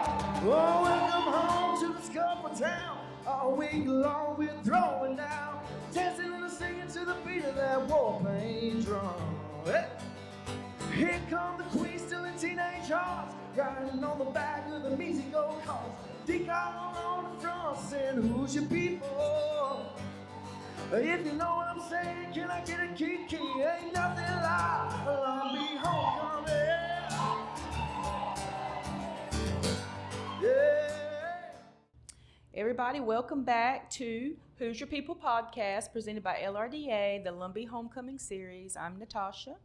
Oh, welcome home to the scuffle town. All week long we're throwing down, dancing and singing to the beat of that war paint drum. Hey. Here come the queen still in teenage hearts, riding on the back of the measly gold cars. Decal on the front saying, who's your people? If you know what I'm saying, can I get a key? Ain't nothing like Lumbee Homecoming. Yeah. Everybody, welcome back to Who's Your People podcast, presented by LRDA, the Lumbee Homecoming series. I'm Natascha,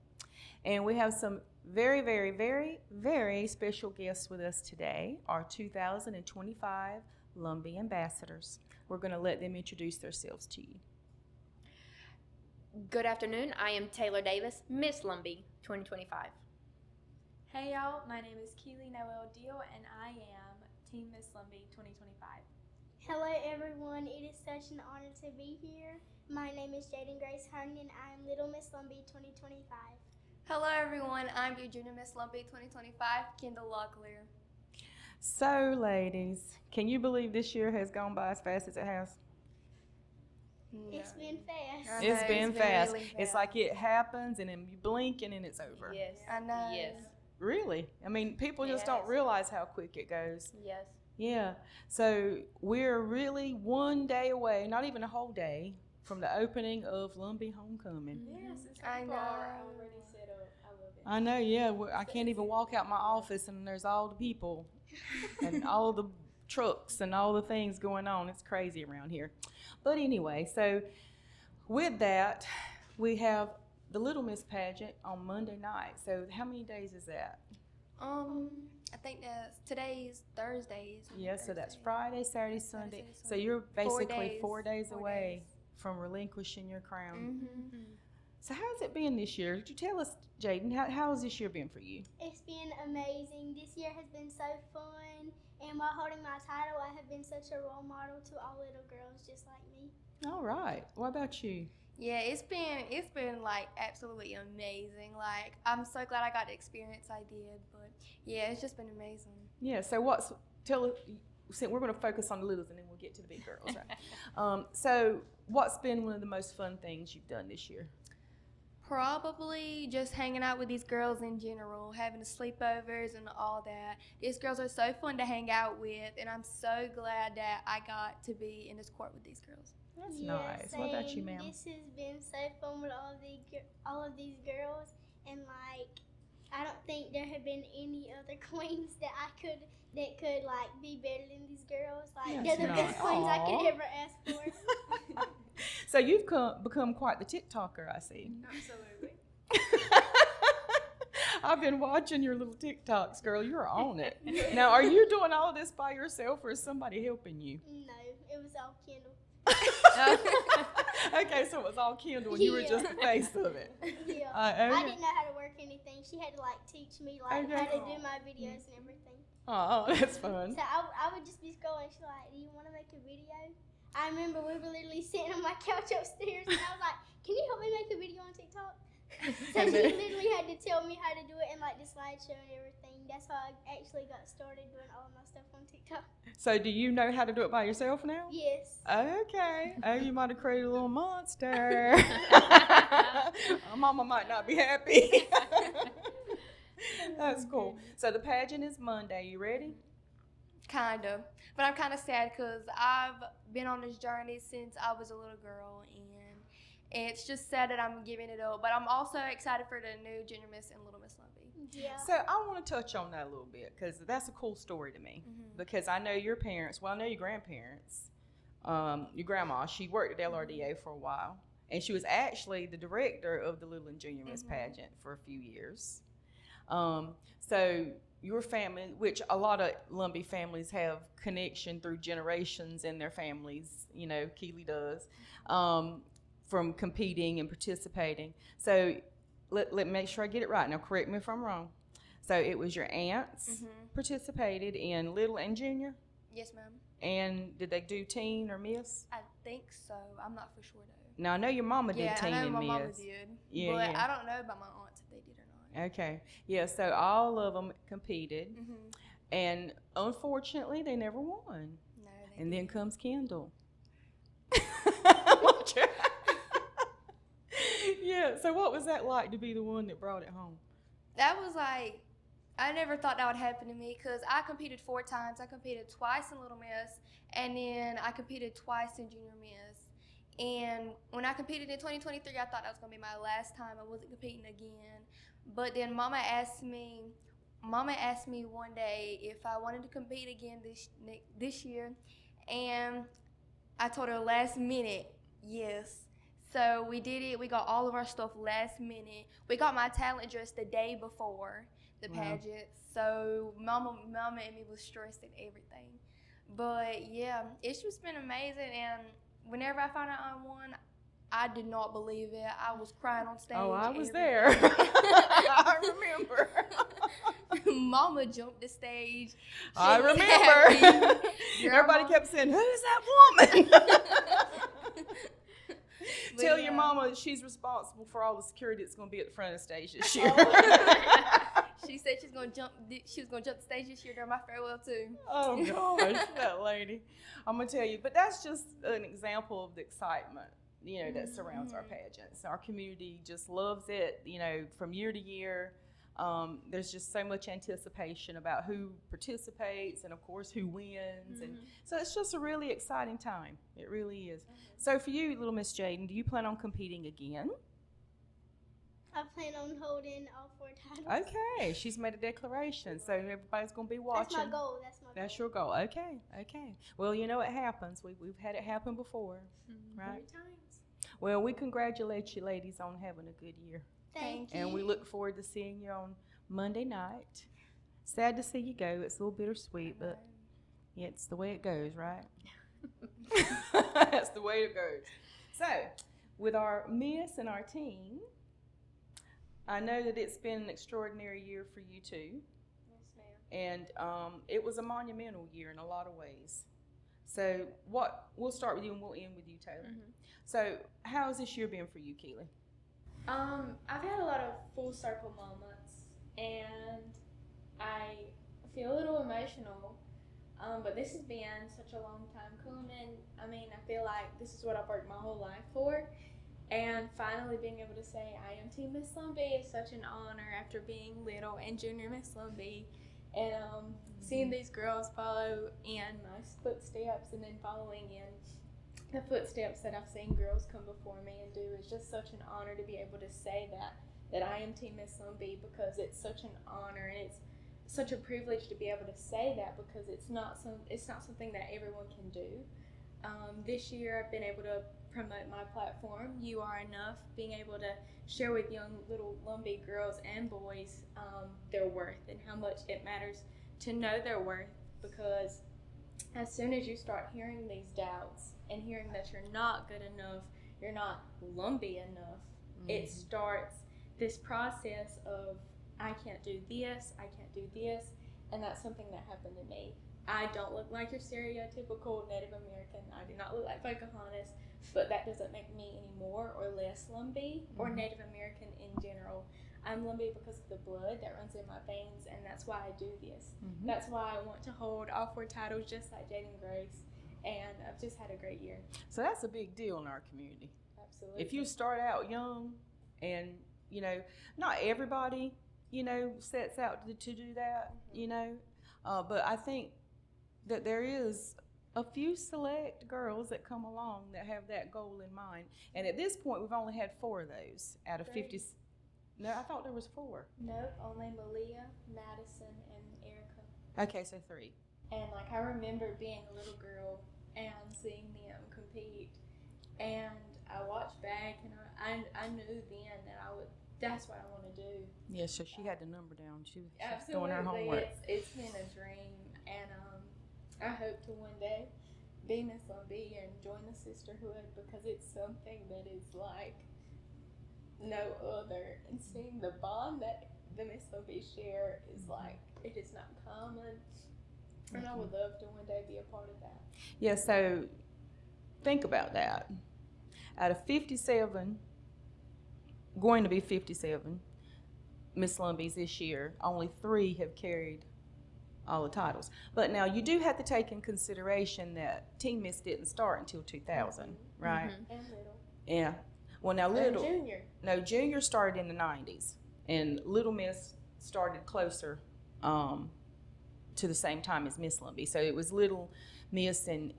and we have some very, very, very, very special guests with us today, our 2025 Lumbee Ambassadors. We're going to let them introduce themselves to you. Good afternoon. I am Taylor Davis, Miss Lumbee 2025. Hey y'all, my name is Keely Noel Deal and I am Team Miss Lumbee 2025. Hello everyone, it is such an honor to be here. My name is Jaden Grace Harden and I am Little Miss Lumbee 2025. Hello everyone, I'm your Junior Miss Lumbee 2025, Kendall Locklear. So ladies, can you believe this year has gone by as fast as it has? No. It's been fast. It's been fast. Really fast. It's like it happens and then you blink and then it's over. Yes. I know. Yes. Really? I mean, people just don't realize how quick it goes. Yes. Yeah. So we're really one day away, not even a whole day, from the opening of Lumbee Homecoming. Yes, it's I so know. far already set up. I love it. I know, yeah. I can't even walk out my office and there's all the people and all the trucks and all the things going on. It's crazy around here. But anyway, so with that, we have the Little Miss pageant on Monday night. So how many days is that? I think today's Thursday. Yeah, so that's Friday, Saturday, Sunday. Saturday, So you're basically 4 days 4 away days. from relinquishing your crown. Mm-hmm. So how's it been this year? Could you tell us, Jaden, how has this year been for you? It's been amazing. This year has been so fun, and while holding my title, I have been such a role model to all little girls just like me. All right. What about you? Yeah, it's been like absolutely amazing. Like I'm so glad I got the experience I did, but yeah, it's just been amazing. Yeah, so we're going to focus on the littles and then we'll get to the big girls, right? So what's been one of the most fun things you've done this year? Probably just hanging out with these girls in general, having the sleepovers and all that. These girls are so fun to hang out with, and I'm so glad that I got to be in this court with these girls. That's Yeah, nice. What about you, same. ma'am? This has been so fun with all of these girls, and like I don't think there have been any other queens that could like be better than these girls. Like That's they're the best nice. queens I Aw. could ever ask for. So you've become quite the TikToker, I see. Absolutely. I've been watching your little TikToks, girl. You're on it. Now, are you doing all of this by yourself or is somebody helping you? No, it was all Kendall. Okay, so it was all Kendall and you were just the face of it. Yeah. Okay. I didn't know how to work anything. She had to like teach me like Okay. how to do my videos and everything. Oh, that's fun. So I would just be scrolling. She's like, "Do you want to make a video?" I remember we were literally sitting on my couch upstairs, and I was like, "Can you help me make a video on TikTok?" So she literally had to tell me how to do it and like the slideshow and everything. That's how I actually got started doing all of my stuff on TikTok. So do you know how to do it by yourself now? Yes. Okay. Oh, you might have created a little monster. Mama might not be happy. That's cool. So the pageant is Monday. You ready? Kind of. But I'm kind of sad because I've been on this journey since I was a little girl, and it's just sad that I'm giving it up. But I'm also excited for the new Junior Miss and Little Miss Lumbee. Yeah. So I want to touch on that a little bit because that's a cool story to me. Mm-hmm. Because I know your parents, well, I know your grandparents, your grandma, she worked at LRDA for a while. And she was actually the director of the Little and Junior Miss pageant for a few years. So your family, which a lot of Lumbee families have connection through generations in their families, you know, Keely does, from competing and participating. So let me make sure I get it right. Now, correct me if I'm wrong. So it was your aunts participated in Little and Junior? Yes, ma'am. And did they do teen or miss? I think so. I'm not for sure, though. Now, I know your mama did teen I know and my miss. mama did. Yeah, but yeah. I don't know about my aunts if they did or not. Okay. Yeah, so all of them competed. And unfortunately, they never won. No, And then comes Kendall. Yeah, so what was that like to be the one that brought it home? that was like, I never thought that would happen to me because I competed 4 times. I competed twice in Little Miss, and then I competed twice in Junior Miss. And when I competed in 2023, I thought that was going to be my last time. I wasn't competing again. But then Mama asked me one day if I wanted to compete again this year, and I told her last minute, yes. So we did it. We got all of our stuff last minute. We got my talent dress the day before the pageant. So Mama and me was stressed and everything. But yeah, it's just been amazing. And whenever I found out I won, I did not believe it. I was crying on stage. Oh, I was everything. there. I remember. Mama jumped the stage. She I was remember. happy. Everybody Grandma- kept saying, "Who's that woman?" But Tell yeah. your mama that she's responsible for all the security that's going to be at the front of the stage this year. She said she was gonna jump the stage this year during my farewell too. Oh gosh, that lady. I'm gonna tell you, but that's just an example of the excitement, that surrounds our pageants. Our community just loves it, from year to year. There's just so much anticipation about who participates and of course who wins, and so it's just a really exciting time. It really is. So for you, little Miss Jaden, do you plan on competing again? I plan on holding all 4 titles. Okay, she's made a declaration, so everybody's gonna be watching. That's my goal. That's your goal. Okay. Well, it happens. We've had it happen before, right? 3 times. Well, we congratulate you ladies on having a good year. Thank you. And we look forward to seeing you on Monday night. Sad to see you go. It's a little bittersweet, but yeah, it's the way it goes, right? That's the way it goes. So, with our Miss and our team, I know that it's been an extraordinary year for you too. Yes, ma'am. And it was a monumental year in a lot of ways. So we'll start with you and we'll end with you, Taylor. So how has this year been for you, Keely? I've had a lot of full circle moments, and I feel a little emotional. But this has been such a long time coming. I mean, I feel like this is what I've worked my whole life for. And finally being able to say I am Team Miss Lumbee is such an honor after being little and Junior Miss Lumbee. And seeing these girls follow in my footsteps and then following in the footsteps that I've seen girls come before me and do is just such an honor to be able to say that I am Team Miss Lumbee, because it's such an honor and it's such a privilege to be able to say that, because it's not something that everyone can do. This year I've been able to promote my platform, You Are Enough, being able to share with young little Lumbee girls and boys their worth and how much it matters to know their worth, because as soon as you start hearing these doubts and hearing that you're not good enough, you're not Lumbee enough, it starts this process of I can't do this, and that's something that happened to me. I don't look like your stereotypical Native American. I do not look like Pocahontas, but that doesn't make me any more or less Lumbee or Native American in general. I'm Lumbee because of the blood that runs in my veins, and that's why I do this. That's why I want to hold all 4 titles just like Jaden Grace, and I've just had a great year. So that's a big deal in our community. Absolutely. If you start out young and, not everybody, sets out to do that, but I think that there is a few select girls that come along that have that goal in mind. And at this point, we've only had 4 of those out of 50. No, I thought there was 4. Nope, only Malia, Madison, and Erica. Okay, so 3. And I remember being a little girl and seeing them compete, and I watched back, and I knew then that that's what I want to do. Yeah, so she had the number down. She was Absolutely. doing her homework. It's been a dream, and I hope to one day be Miss Lumbee and join the sisterhood, because it's something that is like no other. And seeing the bond that the Miss Lumbee share is like, it is not common. And I would love to one day be a part of that. Yeah, so think about that. Out of 57, going to be 57 Miss Lumbees this year, only 3 have carried all the titles. But now you do have to take in consideration that Teen Miss didn't start until 2000, right? And little. Yeah. Well, now And Little. junior. No, Junior started in the 90s, and Little Miss started closer to the same time as Miss Lumbee. So it was Little Miss and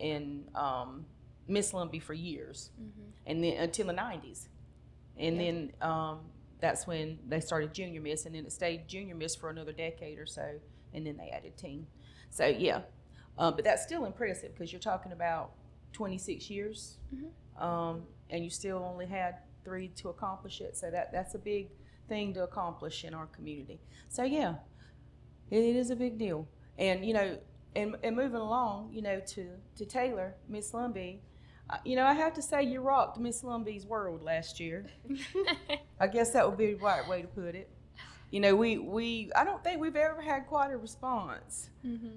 Miss Lumbee for years, and then until the 90s. And then that's when they started Junior Miss, and then it stayed Junior Miss for another decade or so, and then they added Teen. So, yeah. But that's still impressive because you're talking about 26 years, and you still only had 3 to accomplish it. So that's a big thing to accomplish in our community. So, yeah, it is a big deal. And, you know, and moving along, you know, to Taylor, Miss Lumbee, you know, I have to say you rocked Miss Lumbee's world last year. I guess that would be the right way to put it. You know, I don't think we've ever had quite a response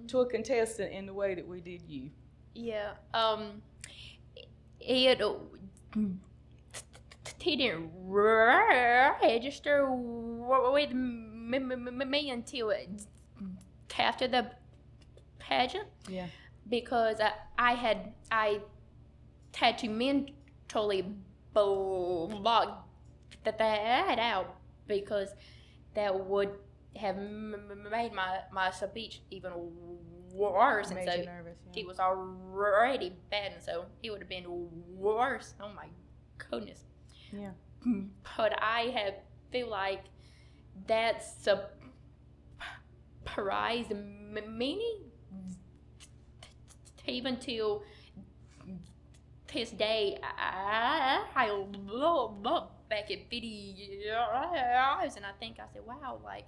to a contestant in the way that we did you. Yeah. He didn't register with me until after the pageant. Yeah. Because I had to mentally block that out, because that would have made my speech even worse, and Made so you nervous, yeah. it was already bad, and so it would have been worse. Oh my goodness. Yeah. But I feel like that surprised me, even till this day. I look back at videos, and I think, I said, wow, like,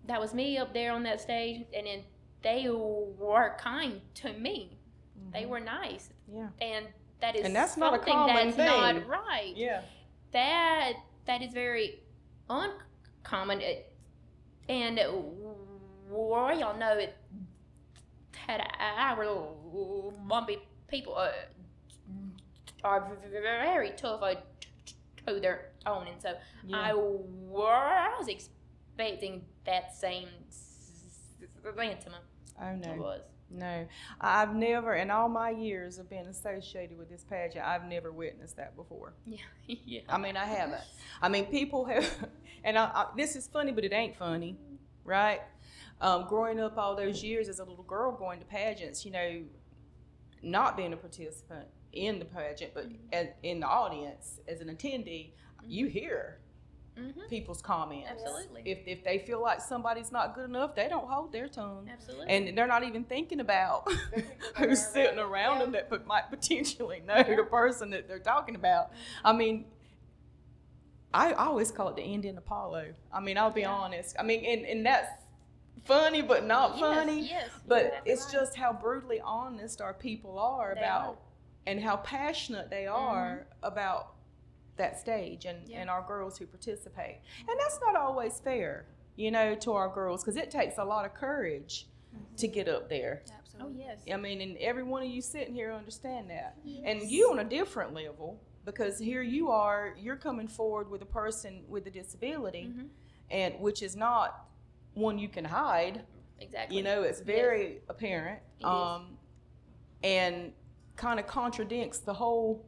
that was me up there on that stage, and then they were kind to me. They were nice. Yeah. And that is, And that's not a something common that's thing. not right. Yeah. That is very uncommon, and we all know it, that our Lumbee people are very tough to their own, and so I was expecting that same sentiment. Oh, no. I was. No, I've never, in all my years of being associated with this pageant, I've never witnessed that before. Yeah. Yeah. I mean, I haven't. I mean, people have, and this is funny, but it ain't funny, right? Growing up all those years as a little girl going to pageants, you know, not being a participant in the pageant, but in the audience as an attendee, you hear people's comments. Absolutely. If they feel like somebody's not good enough, they don't hold their tongue. Absolutely. And they're not even thinking about who's sitting around them that might potentially know the person that they're talking about. I mean, I always call it the Indian Apollo. I mean, I'll be honest. I mean, and that's funny, but not funny. Yes. But Exactly it's right. just how brutally honest our people are They about, are. and how passionate they are about that stage and our girls who participate. And that's not always fair, you know, to our girls, because it takes a lot of courage to get up there. Oh, yes. I mean, and every one of you sitting here understand that. Yes. And you on a different level, because here you are, you're coming forward with a person with a disability, and which is not one you can hide. Exactly. You know, it's very apparent. It is. And kind of contradicts the whole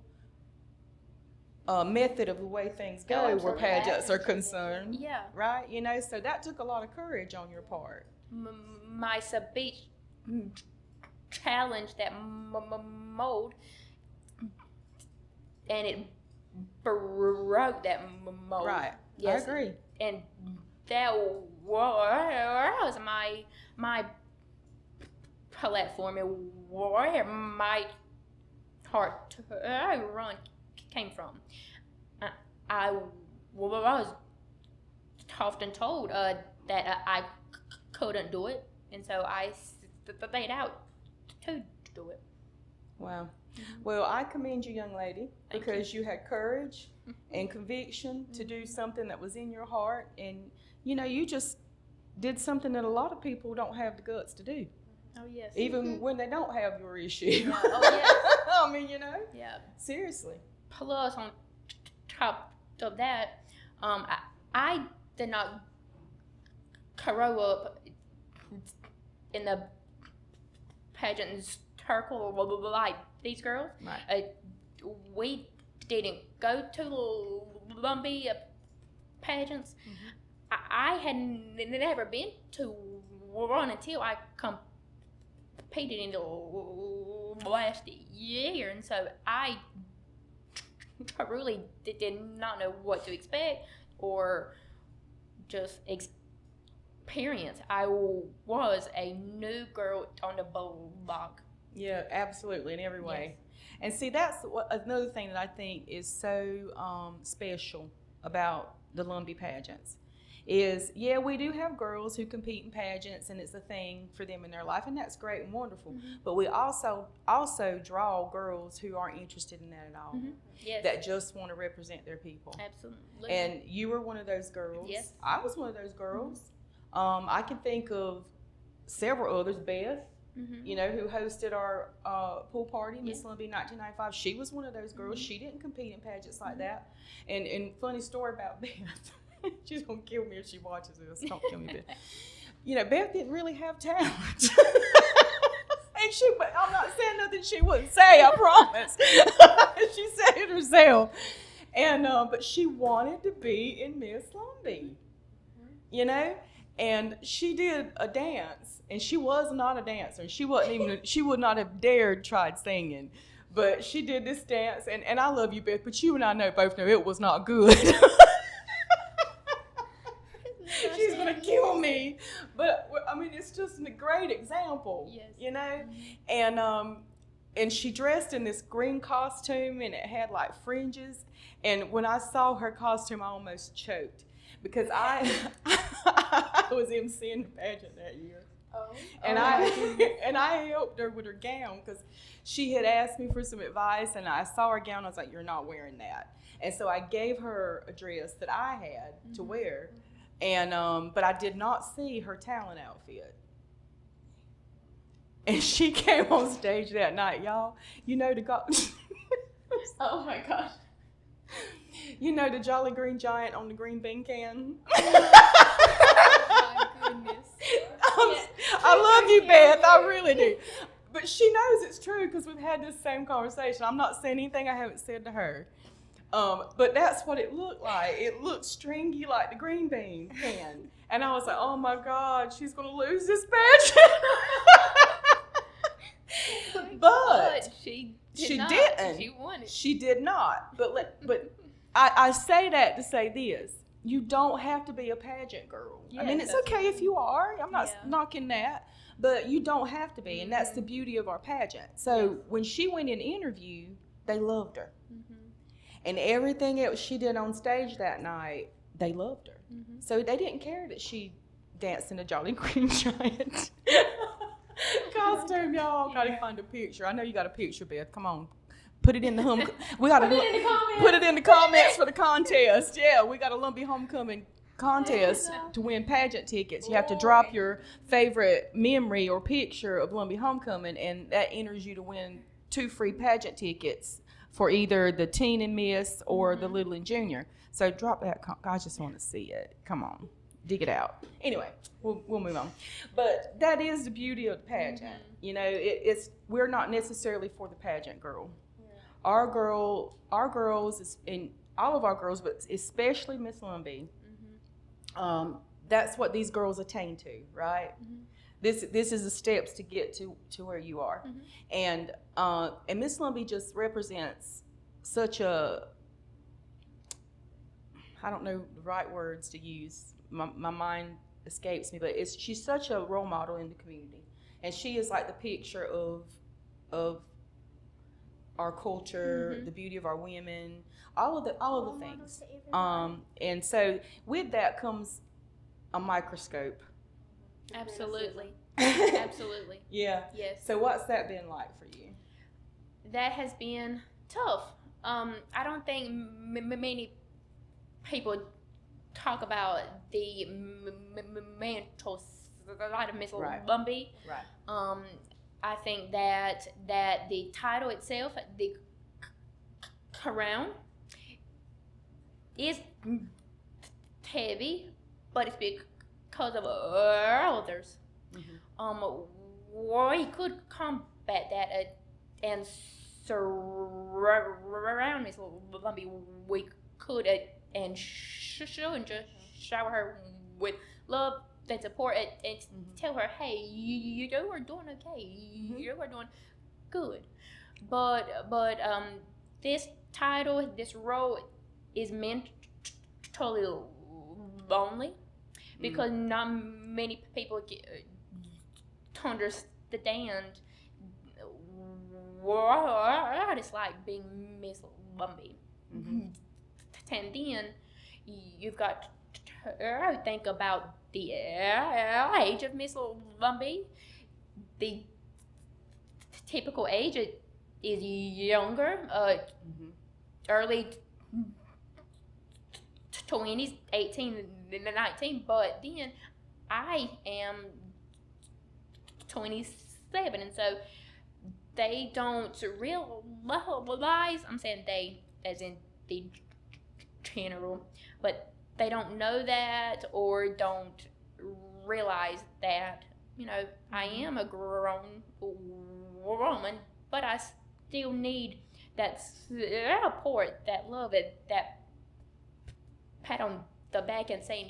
method of the way things go where absolutely. pageants are concerned. Yeah. Right? You know, so that took a lot of courage on your part. My speech challenged that mold, and it broke that mold. Right. Yes. I agree. And that was my platform, and where my heart run came from. I was often told that I couldn't do it, and so I stayed out to do it. Wow. Well, I commend you, young lady, Thank because you had courage and conviction to do something that was in your heart, and you know, you just did something that a lot of people don't have the guts to do, Oh yes. even when they don't have your issue. Yeah. Oh yes. I mean, you know, Yeah. seriously. Plus, on top of that, I did not grow up in the pageant circle like these girls. Right. We didn't go to Lumbee pageants. I had never been to one until I competed in the last year, and so I really did not know what to expect or just experience. I was a new girl on the block. Yeah, absolutely, in every way. And see, that's another thing that I think is so special about the Lumbee pageants is, yeah, we do have girls who compete in pageants and it's a thing for them in their life, and that's great and wonderful. But we also draw girls who aren't interested in that at all. Yes. That just want to represent their people. Absolutely. And you were one of those girls. Yes. I was one of those girls. I can think of several others. Beth, you know, who hosted our pool party, Miss Lumbee 1995. She was one of those girls. She didn't compete in pageants like that. And funny story about Beth. She's going to kill me if she watches this. Don't kill me, Beth. You know, Beth didn't really have talent. And but I'm not saying nothing she wouldn't say, I promise. She said it herself. And but she wanted to be in Miss Lumbee, you know? And she did a dance, and she was not a dancer. She would not have dared tried singing. But she did this dance, and I love you, Beth, but you and I both know it was not good. She's gonna kill me, but I mean, it's just a great example, you know. And she dressed in this green costume, and it had like fringes. And when I saw her costume, I almost choked because I was emceeing the pageant that year. And I helped her with her gown because she had asked me for some advice, and I saw her gown. I was like, "You're not wearing that." And so I gave her a dress that I had to wear. And but I did not see her talent outfit. And she came on stage that night, y'all. You know Oh my gosh. You know the Jolly Green Giant on the green bean can? Oh my goodness. I love you, Beth. I really do. But she knows it's true because we've had this same conversation. I'm not saying anything I haven't said to her. But that's what it looked like. It looked stringy like the green bean can. And I was like, oh my God, she's going to lose this pageant. But she didn't. She won it. She did not. But I say that to say this. You don't have to be a pageant girl. I mean, it's okay if you are. I'm not knocking that. But you don't have to be. And that's the beauty of our pageant. So when she went in interview, they loved her. And everything else she did on stage that night, they loved her. So they didn't care that she danced in a Jolly Green Giant costume. Y'all gotta find a picture. I know you got a picture, Beth. Come on. Put it in the we gotta put it in the comments for the contest. Yeah, we got a Lumbee Homecoming contest to win pageant tickets. You have to drop your favorite memory or picture of Lumbee Homecoming, and that enters you to win 2 free pageant tickets for either the teen and miss or the little and junior. So drop that. I just want to see it. Come on, dig it out. Anyway, we'll move on. But that is the beauty of the pageant. You know, we're not necessarily for the pageant girl. Our girls, and all of our girls, but especially Miss Lumbee, that's what these girls attain to, right? This is the steps to get to where you are. And Miss Lumbee just represents such a, I don't know the right words to use. My mind escapes me, but she's such a role model in the community. And she is like the picture of our culture, the beauty of our women, all of the things. And so with that comes a microscope. Absolutely. Absolutely. Yeah. Yes. So what's that been like for you? That has been tough. I don't think many people talk about the mental side of Miss Lumbee. Right. I think that the title itself, the crown, is heavy, but it's because of others. we could combat that and surround Miss Lumbee. We could and should just shower her with love and support and tell her, hey, you are doing okay. You are doing good. But this title, this role is mentally lonely because not many people understand what it's like being Miss Lumbee. And then you've got to think about the age of Miss Lumbee. The typical age is younger, early 20s, 18 and 19, but then I am 27, and so they don't realize, I'm saying they as in the general, but they don't know that or don't realize that, you know, I am a grown woman, but I still need that support, that love, that pat on the back and saying,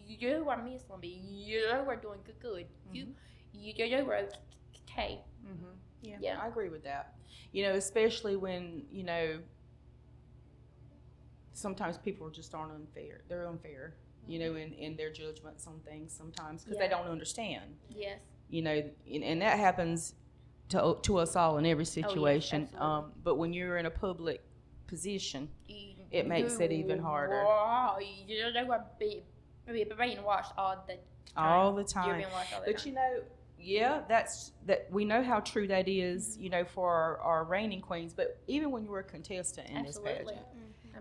you are Miss Lumbee, you are doing good. You are okay. Yeah, I agree with that. You know, especially when, you know, sometimes people just aren't unfair. They're unfair, you know, in their judgments on things sometimes because they don't understand. Yes. You know, and that happens to us all in every situation. But when you're in a public position, it makes it even harder. They were being watched all the time. All the time. You're being watched all the But time. you know, yeah, that we know how true that is, you know, for our reigning queens. But even when you're a contestant in this pageant,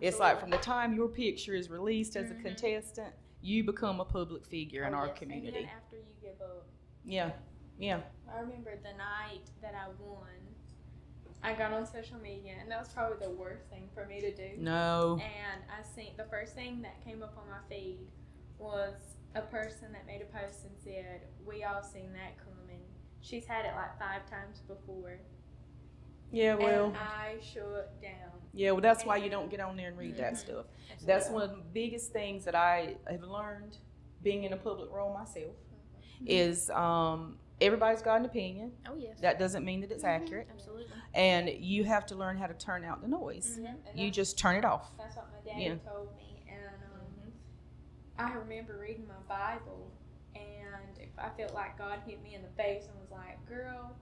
it's like from the time your picture is released as a contestant, you become a public figure in our community. And then after you give up. Yeah. I remember the night that I won, I got on social media, and that was probably the worst thing for me to do. No. And I seen the first thing that came up on my feed was a person that made a post and said, "We all seen that coming. She's had it like 5 times before." Yeah, well. And I shut down. Yeah, well, that's why you don't get on there and read that stuff. Absolutely. That's one of the biggest things that I have learned being in a public role myself is everybody's got an opinion. Oh, yes. That doesn't mean that it's accurate. Absolutely. And you have to learn how to turn out the noise. And You just turn it off. that's what my daddy told me. And I remember reading my Bible, and I felt like God hit me in the face and was like, "Girl,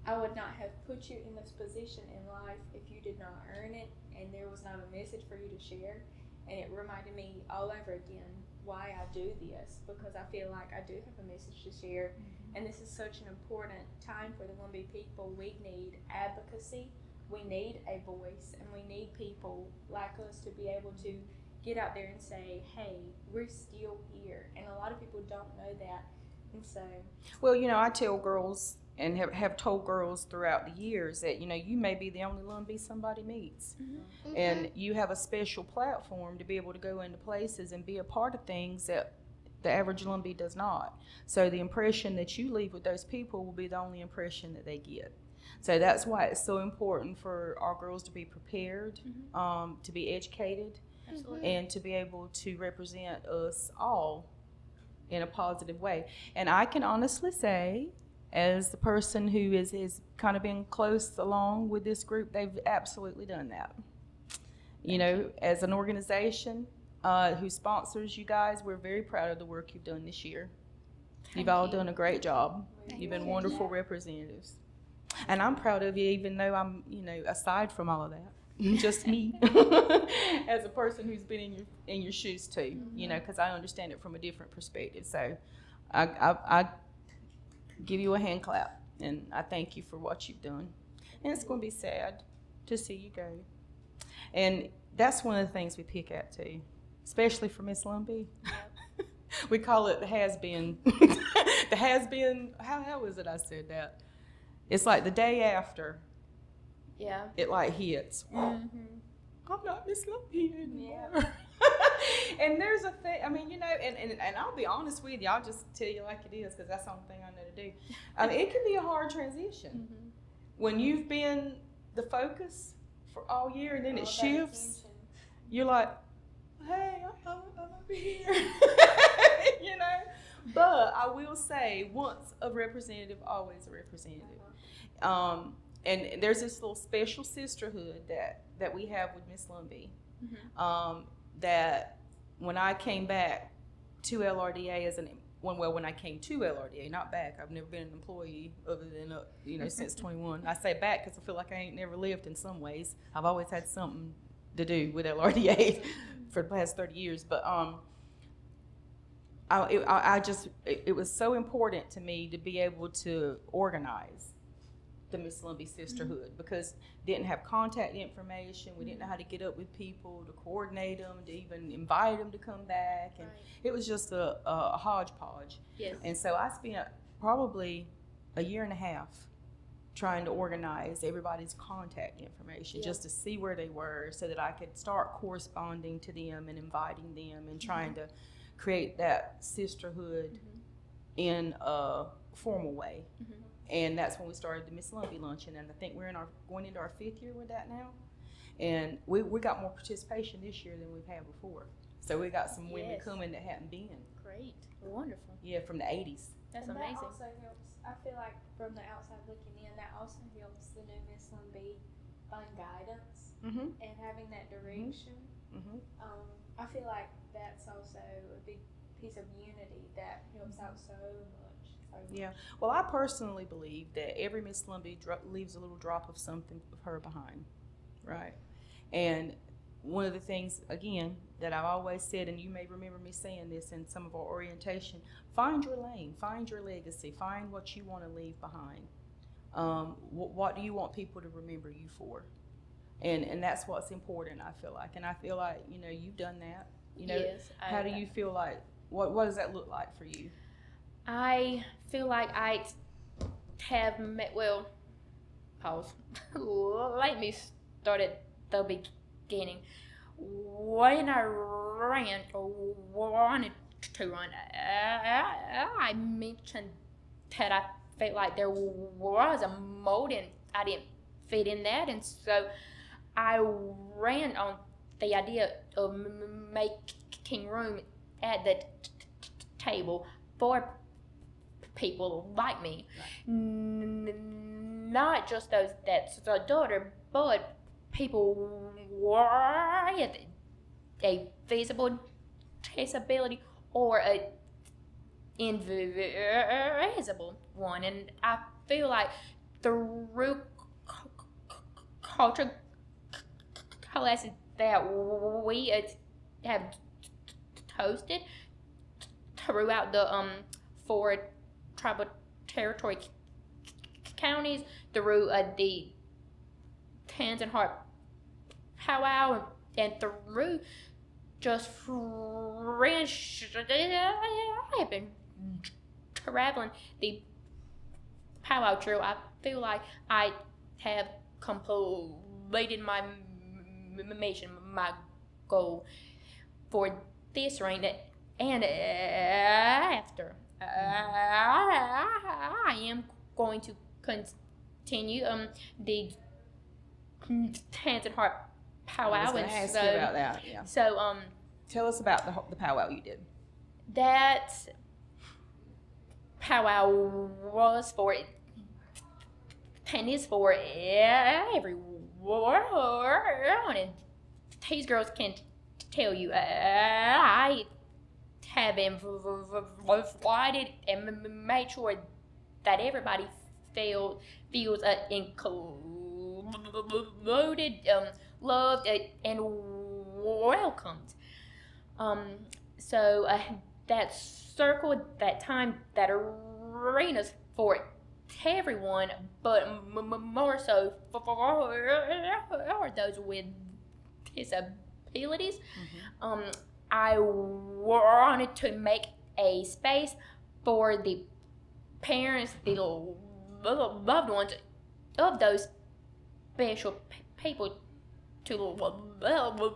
I would not have put you in this position in life if you did not earn it, and there was not a message for you to share." And it reminded me all over again why I do this, because I feel like I do have a message to share. And this is such an important time for the Lumbee people. We need advocacy, we need a voice, and we need people like us to be able to get out there and say, "Hey, we're still here." And a lot of people don't know that. And so, Well, you know, I tell girls and have told girls throughout the years that, you know, you may be the only Lumbee somebody meets. And you have a special platform to be able to go into places and be a part of things that the average Lumbee does not. So the impression that you leave with those people will be the only impression that they get. So that's why it's so important for our girls to be prepared, to be educated, and to be able to represent us all in a positive way. And I can honestly say, as the person who is kind of been close along with this group, they've absolutely done that. You know, as an organization who sponsors you guys, we're very proud of the work you've done this year. You've all done a great job. You've been wonderful representatives. And I'm proud of you, even though I'm, you know, aside from all of that, just me, as a person who's been in your shoes too, you know, because I understand it from a different perspective. So I give you a hand clap, and I thank you for what you've done. And it's going to be sad to see you go. And that's one of the things we pick at too, especially for Miss Lumbee. We call it the has-been. The has-been, how is it I said that? It's like the day after. Yeah. It like hits. I'm not Miss Lumbee anymore. And there's a thing, I mean, and I'll be honest with you, I'll just tell you like it is, because that's the only thing I know to do. It can be a hard transition. When you've been the focus for all year and then it shifts, you're like, hey, I'm over here. But I will say, once a representative, always a representative. And there's this little special sisterhood that we have with Miss Lumbee. That when I came back to LRDA when I came to LRDA, not back. I've never been an employee other than since 21. I say back because I feel like I ain't never lived in some ways. I've always had something to do with LRDA for the past 30 years. But it was so important to me to be able to organize the Miss Lumbee Sisterhood, because didn't have contact information. We didn't know how to get up with people, to coordinate them, to even invite them to come back, and it was just a hodgepodge. Yes. And so I spent probably a year and a half trying to organize everybody's contact information, just to see where they were, so that I could start corresponding to them and inviting them and trying to create that sisterhood in a formal way. And that's when we started the Miss Lumbee Luncheon, and I think we're going into our 5th year with that now. And we got more participation this year than we've had before. So we got some women coming that hadn't been. Great. Wonderful. Yeah, from the 80s. That's and amazing. That also helps. I feel like from the outside looking in, that also helps the new Miss Lumbee find guidance and having that direction. I feel like that's also a big piece of unity that helps out so much. Yeah. Well, I personally believe that every Miss Lumbee leaves a little drop of something of her behind, right? And one of the things, again, that I've always said, and you may remember me saying this in some of our orientation, find your lane, find your legacy, find what you want to leave behind. What do you want people to remember you for? And that's what's important, I feel like. And I feel like, you've done that. Yes. How do you feel like, what does that look like for you? I feel like I have met, pause. Let me start at the beginning. When I ran or wanted to run, I mentioned that I felt like there was a mold and I didn't fit in that, and so I ran on the idea of making room at the table for people like me, not just those that's a daughter, but people with a visible disability or a invisible one. And I feel like through culture classes that we have hosted throughout the 4 tribal territory counties, through the Hands and Heart powwow, and through just friends. I have been traveling the powwow trail. I feel like I have completed my mission, my goal for this reign, and after. I am going to continue the Hands and Heart powwow. I was going to ask you about that. Yeah. So tell us about the powwow you did. That powwow was for and is for everyone, and these girls can tell you I have invited and made sure that everybody feels included, loved, and welcomed. So that circle, that time, that arena's for everyone, but more so for those with disabilities. I wanted to make a space for the parents, the loved ones of those special people to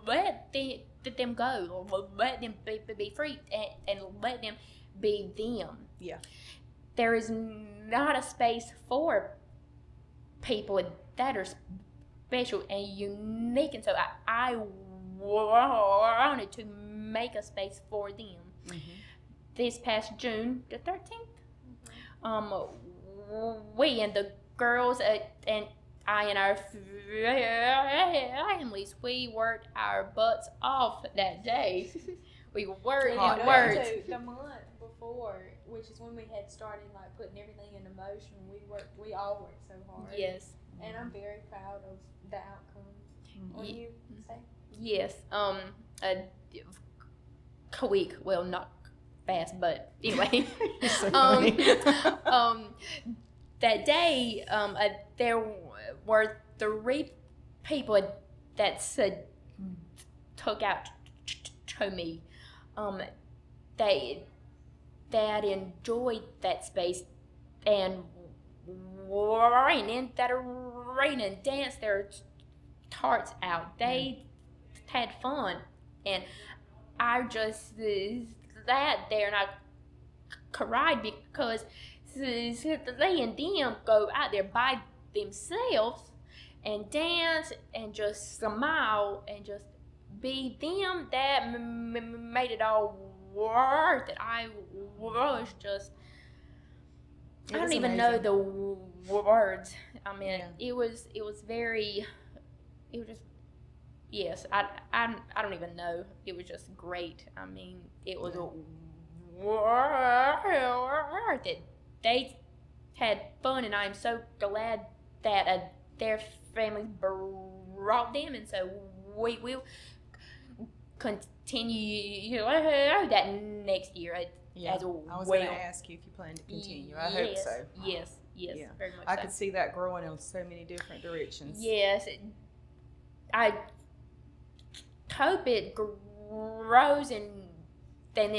let them go, let them be free, and let them be them. Yeah. There is not a space for people that are special and unique, and so I wanted to make a space for them. This past June the 13th, we and the girls and I and our families, we worked our butts off that day. We worked and worked. The month before, which is when we had started like putting everything into motion, we all worked so hard. Yes. And I'm very proud of the outcome. What do you say? Yes. A week. Well, not fast, but anyway. So funny. That day, there were 3 people that took out to me. They that enjoyed that space and ran in that arena and danced their hearts out. They had fun, and I just sat there and I cried because they and them go out there by themselves and dance and just smile and just be them. That made it all worth it. I was just, I don't even know the words. I mean, it was very, it was just, yes, I don't even know. It was just great. I mean, it was worth it. They had fun, and I'm so glad that their families brought them, and so we will continue that next year as well. I was going to ask you if you plan to continue. I hope so. Yes, Yeah. very much I so. could see that growing in so many different directions. Yes, I hope it grows and then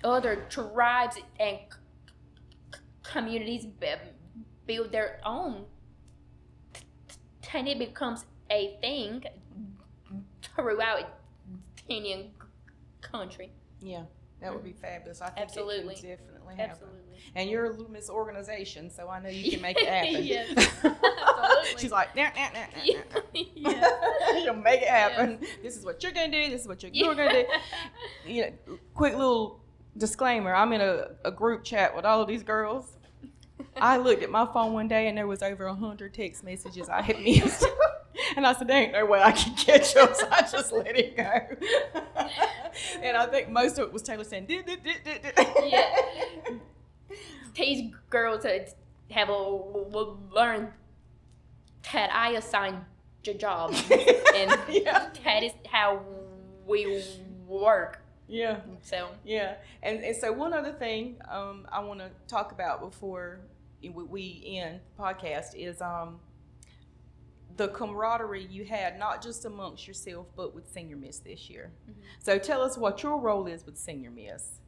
other tribes and communities build their own, and it becomes a thing throughout Indian country. Yeah, that would be fabulous. I think Absolutely. it could definitely happen. Absolutely. And you're a Loomis organization, so I know you can make it happen. Yes, absolutely. She's like, nah. Yeah. You'll make it happen. This is what you're gonna do. This is what you're gonna do. You know, quick little disclaimer. I'm in a group chat with all of these girls. I looked at my phone one day and there was over 100 text messages I had missed. And I said, there ain't no way I can catch up, so I just let it go. And I think most of it was Taylor saying, Yeah. These girls have learned that I assign jobs, and that is how we work. Yeah. So. Yeah. And so one other thing I want to talk about before we end the podcast is the camaraderie you had, not just amongst yourself, but with Senior Miss this year. Mm-hmm. So tell us what your role is with Senior Miss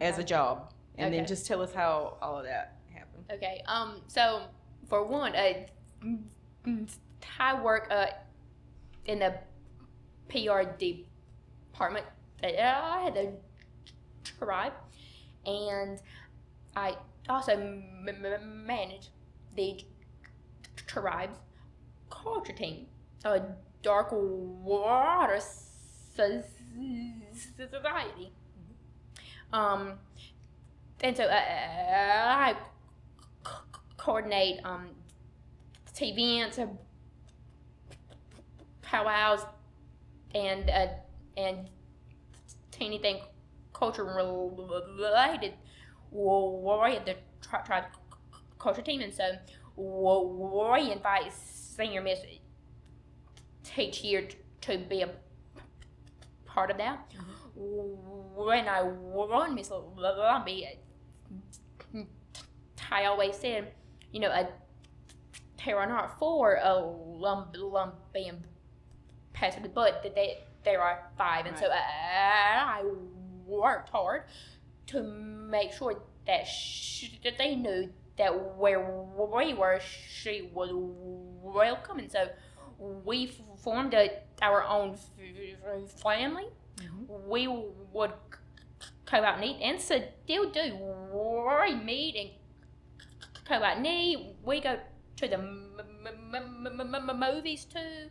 as a job, and then just tell us how all of that happened. Okay. So for one, I work in the PR department. I had the tribe, and I also manage the tribe's culture team, a dark water society. And so I coordinate events, powwows, and anything culture related with the tribe culture team. And so we invite Senior Miss each year to be a part of that. Mm-hmm. When I won Miss Lumbee, I always said, there are not 4 Lumbee Ambassadors, but there are 5, and so I worked hard to make sure that they knew that where we were, she was welcome, and so we formed our own family. We would go out and eat, and still do. We meet and go out and eat. We go to the movies too.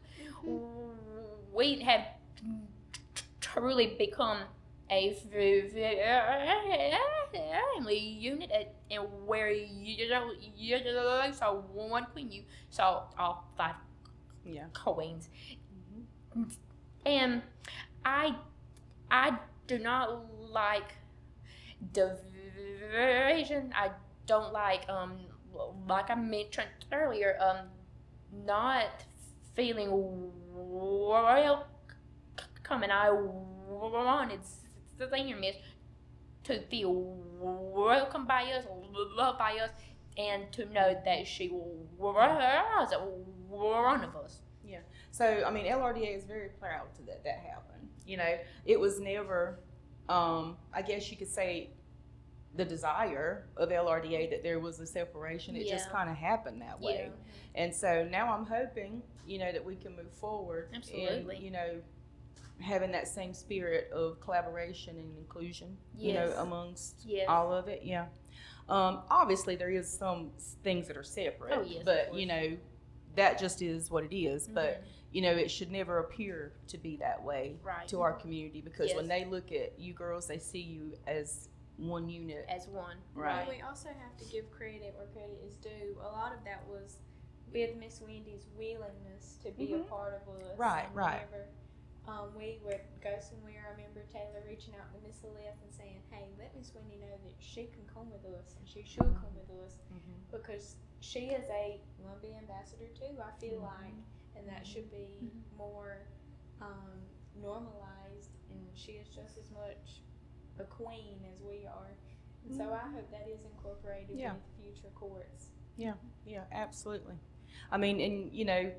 We have truly become a family unit, and where you saw one queen, you saw all 5 queens. And I do not like division. I don't like I mentioned earlier, not feeling welcome, and I wanted senior miss to feel welcome by us, loved by us, and to know that she was one of us. Yeah. So, I mean, LRDA is very proud to that happened. You know, it was never, I guess you could say, the desire of LRDA that there was a separation. It just kind of happened that way. Yeah. And so now I'm hoping, you know, that we can move forward. Absolutely. And, you know, having that same spirit of collaboration and inclusion, you know, amongst all of it. Yeah. Obviously, there is some things that are separate. Oh, yes, but, you know, that just is what it is. But, you know, it should never appear to be that way to our community, because when they look at you girls, they see you as one unit. As one. Right. And we also have to give credit where credit is due. A lot of that was with Miss Wendy's willingness to be a part of us. Right, and right. Whenever we would go somewhere, I remember Taylor reaching out to Miss Lilith and saying, hey, let Miss Wendy know that she can come with us and she should come with us, because she is a Lumbee ambassador too, I feel like, and that should be more normalized, and she is just as much a queen as we are. And so I hope that is incorporated with future courts. Yeah, absolutely. I mean, and you know,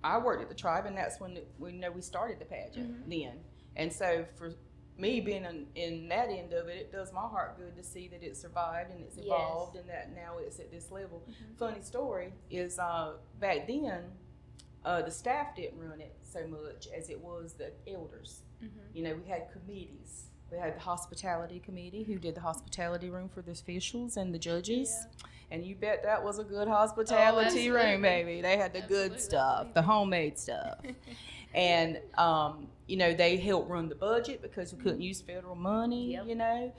I worked at the tribe, and that's when we started the pageant then. And so for me being in that end of it, it does my heart good to see that it survived and it's evolved and that now it's at this level. Funny story is back then, the staff didn't run it so much as it was the elders. You know, we had committees. We had the hospitality committee who did the hospitality room for the officials and the judges. And you bet that was a good hospitality room, baby. They had the good stuff, the homemade stuff. And, you know, they helped run the budget because we couldn't use federal money, you know.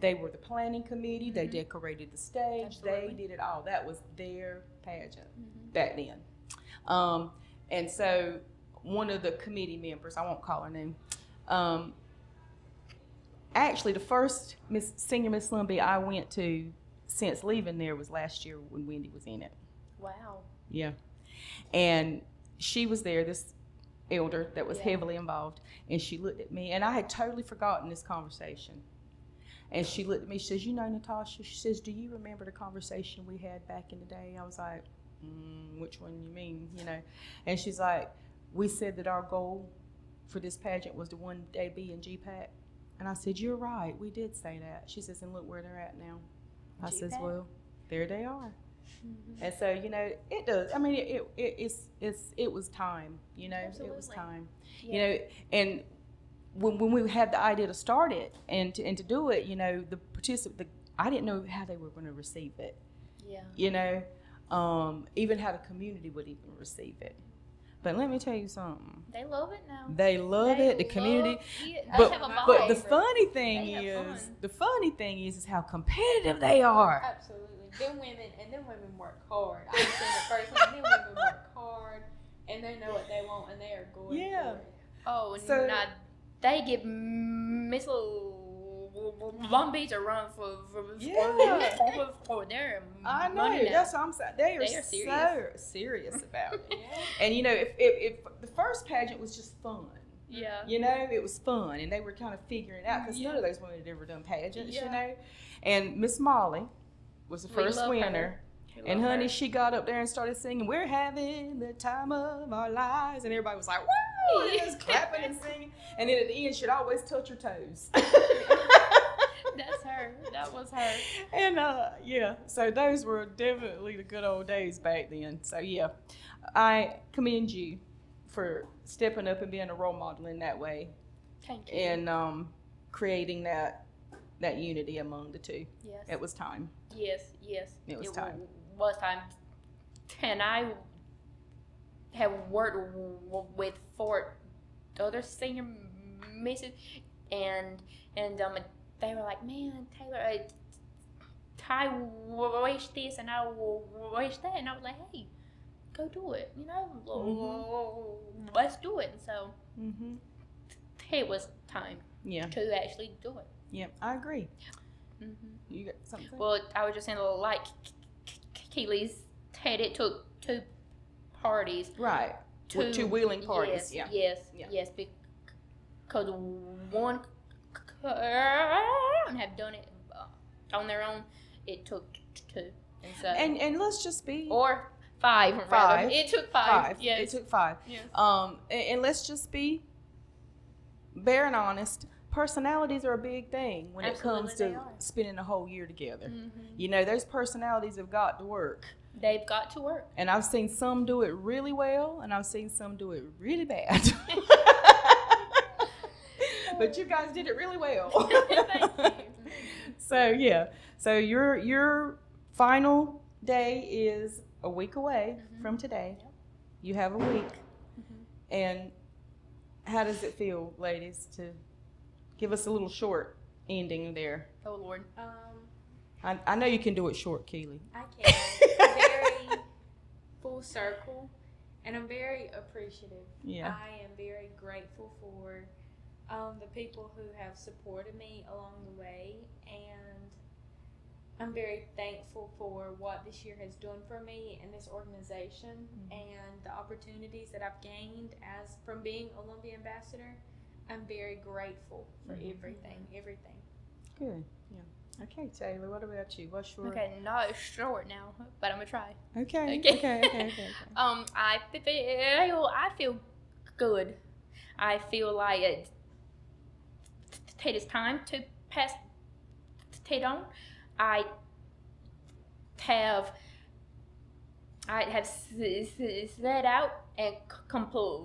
They were the planning committee. They decorated the stage. They did it all. That was their pageant back then. And so one of the committee members, I won't call her name, actually the first Senior Miss Lumbee I went to since leaving there was last year when Wendy was in it. Wow. Yeah. And she was there, this elder that was heavily involved, and she looked at me, and I had totally forgotten this conversation. And she looked at me, she says, you know, Natascha, she says, do you remember the conversation we had back in the day? I was like, which one you mean, you know? And she's like, we said that our goal for this pageant was to one day be in GPAC. And I said, you're right, we did say that. She says, and look where they're at now. I says, well, there they are. And so, you know, it does. I mean, it was time, you know. Absolutely. It was time, you know. And when we had the idea to start it and to do it, you know, I didn't know how they were going to receive it. Yeah. You know, even how the community would even receive it. But let me tell you something. They love it now. They love it. The community. But the funny thing is how competitive they are. Absolutely. Them women work hard. I understand it personally. Them women work hard, and they know what they want, and they are going for it. Oh, So- now they give Miss Lumbee a run for their I know. money now. That's what I'm saying. They are serious. so serious about it. And you know, if the first pageant was just fun. Yeah. You know, it was fun, and they were kind of figuring it out because none of those women had ever done pageants. You know, and Miss Molly was the first love winner. her. And honey, she got up there and started singing, "We're having the time of our lives," and everybody was like, "Woo!" And just clapping and singing. And then at the end, she'd always touch her toes. That's her. That was her. And yeah, so those were definitely the good old days back then. So yeah, I commend you for stepping up and being a role model in that way, Thank you. and creating that unity among the two. Yes. It was time. Yes. It was time. Was time. And I have worked with 4 other senior misses, and they were like, man, Taylor, Ty wish this and I wish that, and I was like, hey, go do it, let's do it. And so it was time to actually do it. Yeah, I agree. You got something? Well, I was just saying, like Keely's said, it took 2 parties. Right. Two willing parties. Yes, because one have done it on their own. It took 2, and so and let's just be or 5. Rather. It took 5. Yes. It took 5. Yes. And let's just be bare and honest. Personalities are a big thing when Absolutely, it comes they to are. spending a whole year together. Those personalities have got to work. They've got to work. And I've seen some do it really well, and I've seen some do it really bad. But you guys did it really well. Thank you. So your final day is a week away from today. Yep. You have a week. And how does it feel, ladies, to give us a little short ending there? Oh Lord. I know you can do it short, Keely. I can. Very full circle, and I'm very appreciative. Yeah. I am very grateful for the people who have supported me along the way, and I'm very thankful for what this year has done for me and this organization, and the opportunities that I've gained as from being a Lumbee Ambassador. I'm very grateful for everything. Good. Yeah. Okay, Taylor, what about you? What's your... Okay, not short now, but I'm gonna try. Okay. I feel good. I feel like it is time to pass it on. I have set out and completed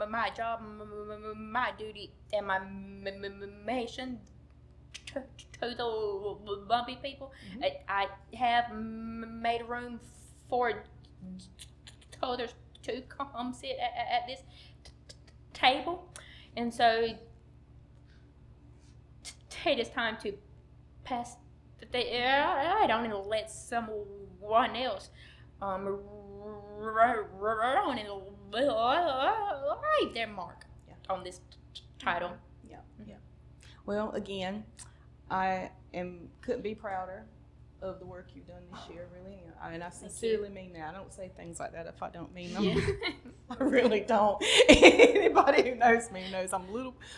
my job, my duty, and my mission to the Lumbee people. I have made room for others to come sit at this table, and so it is time to pass I don't let someone else run and leave their mark on this title. Yeah. Well, again, I couldn't be prouder of the work you've done this year, really. And I sincerely mean that. I don't say things like that if I don't mean them. I really don't. Anybody who knows me knows I'm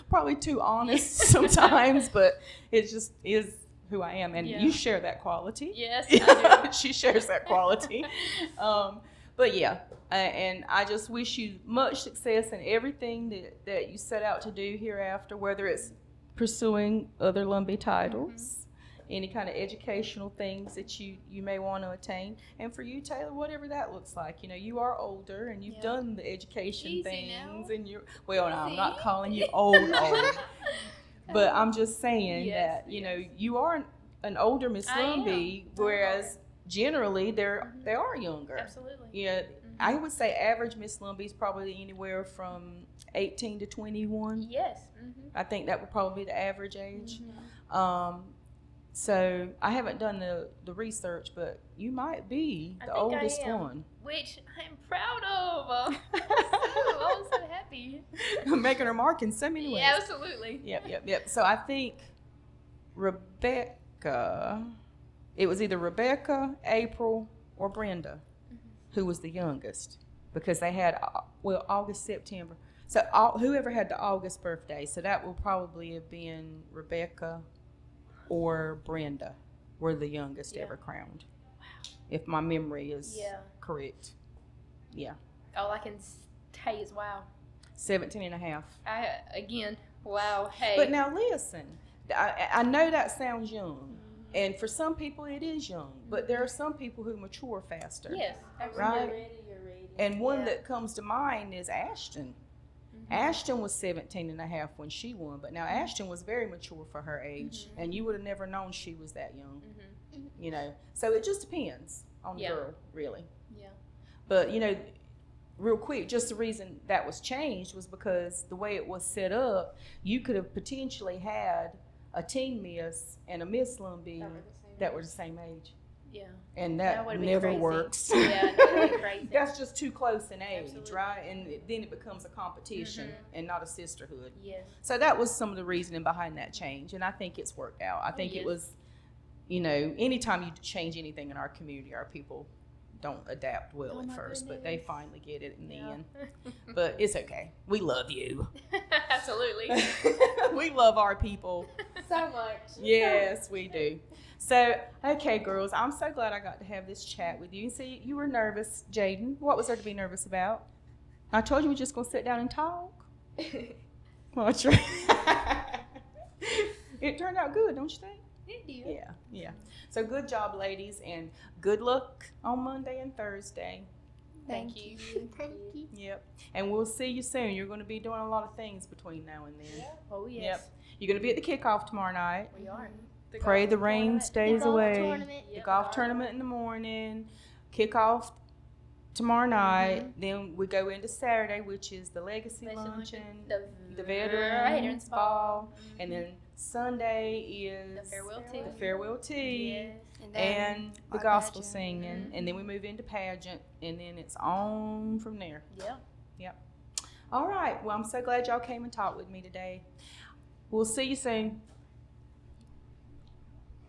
probably too honest sometimes, but it just is who I am. And you share that quality. Yes, I do. She shares that quality. But yeah, and I just wish you much success in everything that you set out to do hereafter, whether it's pursuing other Lumbee titles, any kind of educational things that you may want to attain. And for you, Taylor, whatever that looks like. You are older and you've done the education Easy things. now. And no, I'm not calling you old. But I'm just saying that, you are an older Miss Lumbee, whereas generally they are younger. Absolutely. Yeah, I would say average Miss Lumbee is probably anywhere from 18 to 21. Yes. I think that would probably be the average age. So I haven't done the research, but you might be the oldest one. Which I'm proud of. I'm so happy. Making her mark in so many ways. Yeah, absolutely. Yep. So I think Rebecca, it was either Rebecca, April, or Brenda, who was the youngest, because they had, August, September. So whoever had the August birthday, so that will probably have been Rebecca or Brenda were the youngest ever crowned. Wow. If my memory is correct. Yeah. All I can say is wow. 17 and a half. Again, Wow. Hey. But now listen, I know that sounds young, and for some people it is young, but there are some people who mature faster. Yes. When Right. you're ready. And one Yeah. that comes to mind is Ashton. Ashton was 17 and a half when she won, but now Ashton was very mature for her age, and you would have never known she was that young, you know. So it just depends on the Yeah. girl, really. Yeah. But, you know, real quick, just the reason that was changed was because the way it was set up, you could have potentially had a teen miss and a Miss Lumbee that were the same age. Yeah. And That that would've been never crazy. works. Yeah, that would be crazy. That's just too close in age, Absolutely. right? And then it becomes a competition and not a sisterhood. Yes. So that was some of the reasoning behind that change, and I think it's worked out. I think yes. it was, you know, anytime you change anything in our community, our people don't adapt well at first, but they finally get it in the end. But it's okay. We love you. Absolutely. We love our people. So much. Yes, we do. So, okay, girls, I'm so glad I got to have this chat with you. See, you were nervous, Jaden. What was there to be nervous about? I told you we're just going to sit down and talk. Well, that's right. It turned out good, don't you think? It did. Yeah. So good job, ladies, and good luck on Monday and Thursday. Thank you. Thank you. Yep. And we'll see you soon. You're going to be doing a lot of things between now and then. Oh, yes. Yep. You're going to be at the kickoff tomorrow night. We are. Pray the rain stays The golf away. tournament. The golf tournament in the morning. Kickoff tomorrow night. Then we go into Saturday, which is the Legacy Luncheon, the Veterans Ball, and then Sunday is The farewell tea. the farewell tea. Yes. And the our gospel pageant. singing, and then we move into pageant, and then it's on from there. Yeah. All right. Well, I'm so glad y'all came and talked with me today. We'll see you soon.